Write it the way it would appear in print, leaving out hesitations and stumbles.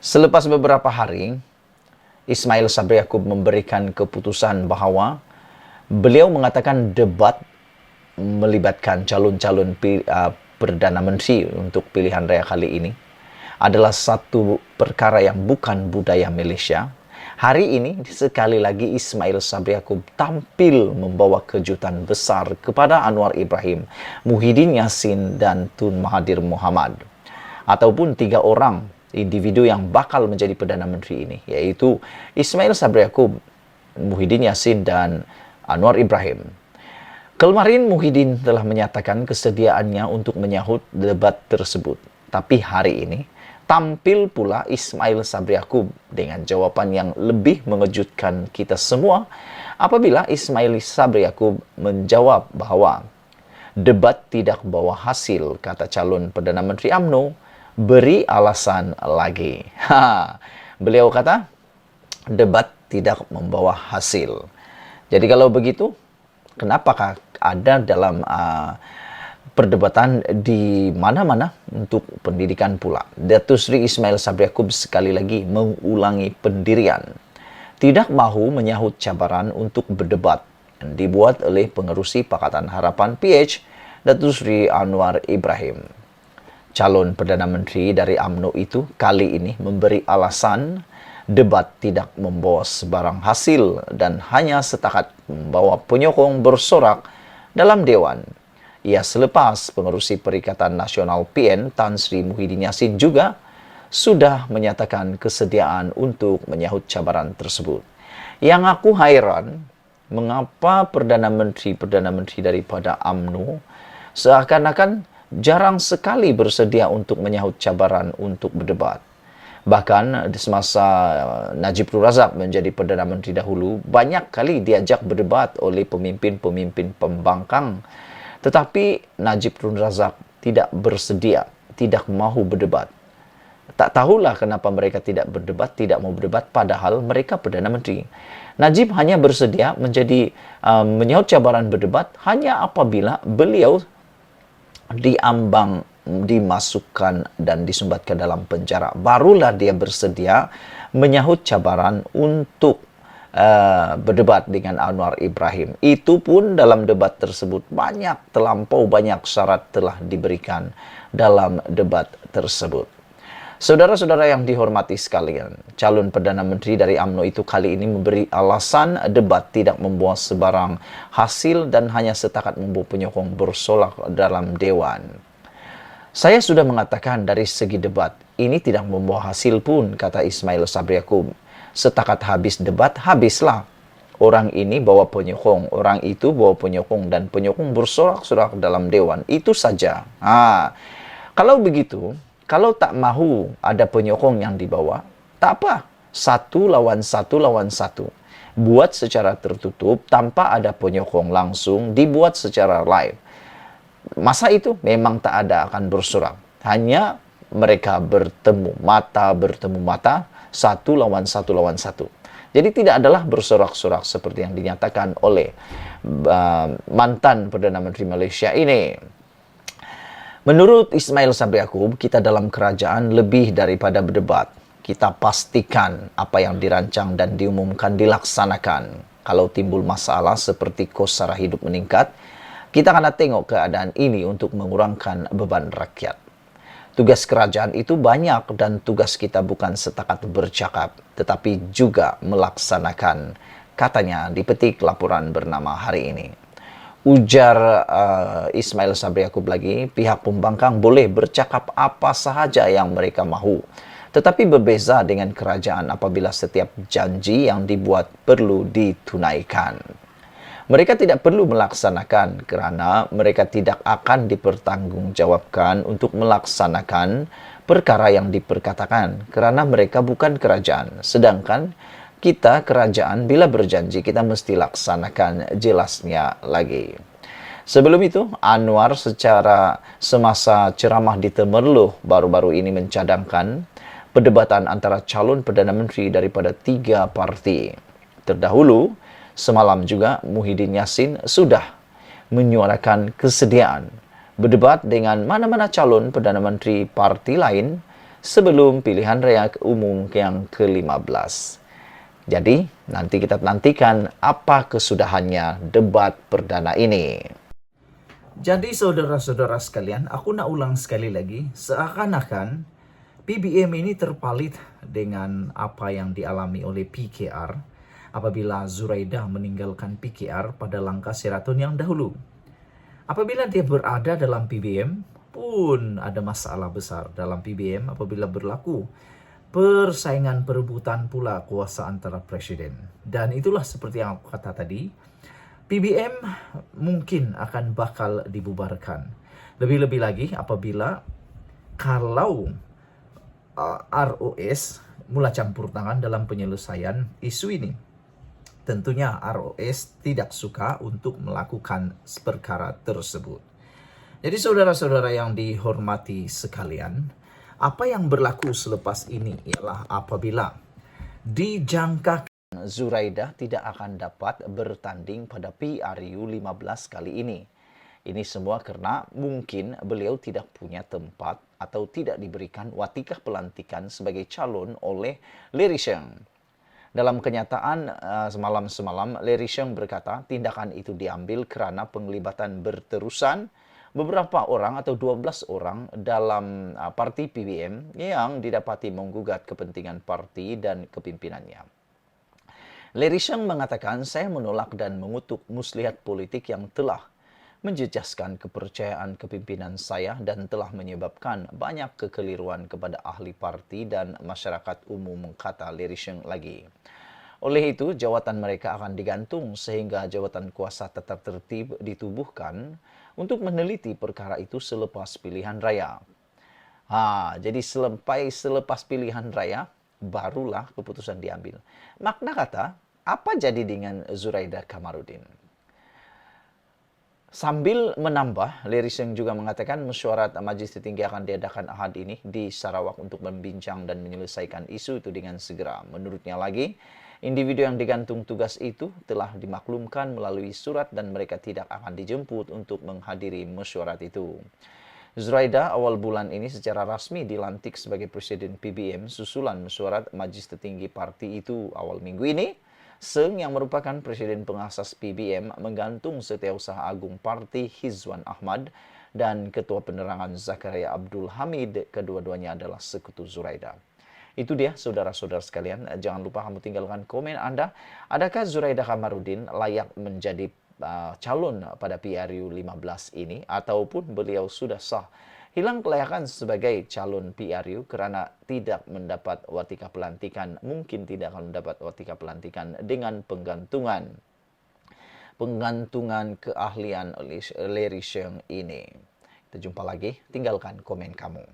Selepas beberapa hari, Ismail Sabri Yaakob memberikan keputusan bahwa beliau mengatakan debat melibatkan calon-calon Perdana Menteri untuk pilihan raya kali ini adalah satu perkara yang bukan budaya Malaysia. Hari ini sekali lagi Ismail Sabri Yaakob tampil membawa kejutan besar kepada Anwar Ibrahim, Muhyiddin Yassin dan Tun Mahathir Mohamad, ataupun 3 orang individu yang bakal menjadi Perdana Menteri ini, yaitu Ismail Sabri Yaakob, Muhyiddin Yassin dan Anwar Ibrahim. Kemarin Muhyiddin telah menyatakan kesediaannya untuk menyahut debat tersebut. Tapi hari ini tampil pula Ismail Sabri Yaakob dengan jawapan yang lebih mengejutkan kita semua apabila Ismail Sabri Yaakob menjawab bahwa debat tidak bawa hasil, kata calon Perdana Menteri UMNO, beri alasan lagi. Beliau kata debat tidak membawa hasil. Jadi kalau begitu, kenapakah ada dalam perdebatan di mana-mana untuk pendidikan pula? Datuk Seri Ismail Sabri Yaakob sekali lagi mengulangi pendirian. Tidak mahu menyahut cabaran untuk berdebat yang dibuat oleh pengerusi Pakatan Harapan PH, Datuk Seri Anwar Ibrahim. Calon Perdana Menteri dari UMNO itu kali ini memberi alasan debat tidak membawa sebarang hasil dan hanya setakat membawa penyokong bersorak dalam Dewan. Ia selepas pengerusi Perikatan Nasional PN Tan Sri Muhyiddin Yassin juga sudah menyatakan kesediaan untuk menyahut cabaran tersebut. Yang aku hairan, mengapa Perdana Menteri daripada UMNO seakan-akan jarang sekali bersedia untuk menyahut cabaran untuk berdebat. Bahkan di semasa Najib Razak menjadi Perdana Menteri dahulu, banyak kali diajak berdebat oleh pemimpin-pemimpin pembangkang. Tetapi Najib Razak tidak bersedia, tidak mahu berdebat. Tak tahulah kenapa mereka tidak berdebat, tidak mau berdebat, padahal mereka Perdana Menteri. Najib hanya bersedia menjadi menyahut cabaran berdebat hanya apabila beliau diambang, dimasukkan dan disumbatkan dalam penjara. Barulah dia bersedia menyahut cabaran untuk berdebat dengan Anwar Ibrahim. Itu pun dalam debat tersebut terlampau banyak syarat telah diberikan dalam debat tersebut. Saudara-saudara yang dihormati sekalian, calon Perdana Menteri dari UMNO itu kali ini memberi alasan debat tidak membawa sebarang hasil dan hanya setakat membawa penyokong bersolak dalam Dewan. Saya sudah mengatakan dari segi debat, ini tidak membawa hasil pun, kata Ismail Sabri Yaakob. Setakat habis debat, habislah. Orang ini bawa penyokong, orang itu bawa penyokong, dan penyokong bersorak-sorak dalam Dewan. Itu saja. Kalau begitu, kalau tak mahu ada penyokong yang dibawa, tak apa. 1 lawan 1 lawan 1. Buat secara tertutup, tanpa ada penyokong langsung, dibuat secara live. Masa itu memang tak ada akan bersorak. Hanya mereka bertemu mata, 1 lawan 1 lawan 1. Jadi tidak adalah bersorak-sorak seperti yang dinyatakan oleh mantan Perdana Menteri Malaysia ini. Menurut Ismail Sabri Yaakob, kita dalam kerajaan lebih daripada berdebat. Kita pastikan apa yang dirancang dan diumumkan dilaksanakan. Kalau timbul masalah seperti kos sara hidup meningkat, kita akan tengok keadaan ini untuk mengurangkan beban rakyat. Tugas kerajaan itu banyak dan tugas kita bukan setakat bercakap, tetapi juga melaksanakan, katanya dipetik laporan bernama hari ini. Ujar Ismail Sabri Yaakob lagi, pihak pembangkang boleh bercakap apa sahaja yang mereka mahu. Tetapi berbeza dengan kerajaan apabila setiap janji yang dibuat perlu ditunaikan. Mereka tidak perlu melaksanakan kerana mereka tidak akan dipertanggungjawabkan untuk melaksanakan perkara yang diperkatakan kerana mereka bukan kerajaan. Sedangkan kita kerajaan bila berjanji kita mesti laksanakan, jelasnya lagi. Sebelum itu, Anwar secara semasa ceramah di Temerloh baru-baru ini mencadangkan perdebatan antara calon Perdana Menteri daripada 3 parti. Terdahulu, semalam juga Muhyiddin Yassin sudah menyuarakan kesediaan berdebat dengan mana-mana calon Perdana Menteri parti lain sebelum pilihan raya umum yang ke-15. Jadi, nanti kita nantikan apa kesudahannya debat perdana ini. Jadi saudara-saudara sekalian, aku nak ulang sekali lagi, seakan-akan PBM ini terpalit dengan apa yang dialami oleh PKR apabila Zuraida meninggalkan PKR pada langkah Sheraton yang dahulu. Apabila dia berada dalam PBM, pun ada masalah besar dalam PBM apabila berlaku persaingan perebutan pula kuasa antara presiden. Dan itulah seperti yang aku kata tadi, PBM mungkin akan bakal dibubarkan. Lebih-lebih lagi apabila kalau ROS mula campur tangan dalam penyelesaian isu ini. Tentunya ROS tidak suka untuk melakukan perkara tersebut. Jadi saudara-saudara yang dihormati sekalian, apa yang berlaku selepas ini ialah apabila dijangka Zuraida tidak akan dapat bertanding pada PRU 15 kali ini. Ini semua karena mungkin beliau tidak punya tempat atau tidak diberikan watikah pelantikan sebagai calon oleh Lee Risheng. Dalam kenyataan semalam Lee Risheng berkata tindakan itu diambil karena penglibatan berterusan beberapa orang atau 12 orang dalam parti PBM yang didapati menggugat kepentingan parti dan kepimpinannya. Lee Risheng mengatakan, saya menolak dan mengutuk muslihat politik yang telah menjejaskan kepercayaan kepimpinan saya dan telah menyebabkan banyak kekeliruan kepada ahli parti dan masyarakat umum, kata Lee Risheng lagi. Oleh itu, jawatan mereka akan digantung sehingga jawatan kuasa tetap tertib ditubuhkan untuk meneliti perkara itu selepas pilihan raya. Jadi selepas pilihan raya, barulah keputusan diambil. Makna kata, apa jadi dengan Zuraida Kamarudin? Sambil menambah, Lee Risheng juga mengatakan mesyuarat Majelis Tertinggi akan diadakan Ahad ini di Sarawak untuk membincang dan menyelesaikan isu itu dengan segera. Menurutnya lagi, individu yang digantung tugas itu telah dimaklumkan melalui surat dan mereka tidak akan dijemput untuk menghadiri mesyuarat itu. Zuraida awal bulan ini secara rasmi dilantik sebagai Presiden PBM susulan mesyuarat Majelis Tertinggi Parti itu awal minggu ini. Seng yang merupakan Presiden pengasas PBM menggantung Setiausaha Agung Parti Hizwan Ahmad dan Ketua Penerangan Zakaria Abdul Hamid, kedua-duanya adalah sekutu Zuraida. Itu dia saudara-saudara sekalian, jangan lupa kamu tinggalkan komen Anda. Adakah Zuraida Kamarudin layak menjadi calon pada PRU 15 ini ataupun beliau sudah sah hilang kelayakan sebagai calon PRU karena tidak mendapat watika pelantikan, mungkin tidak akan mendapat watika pelantikan dengan penggantungan keahlian Lee Risheng ini. Kita jumpa lagi, tinggalkan komen kamu.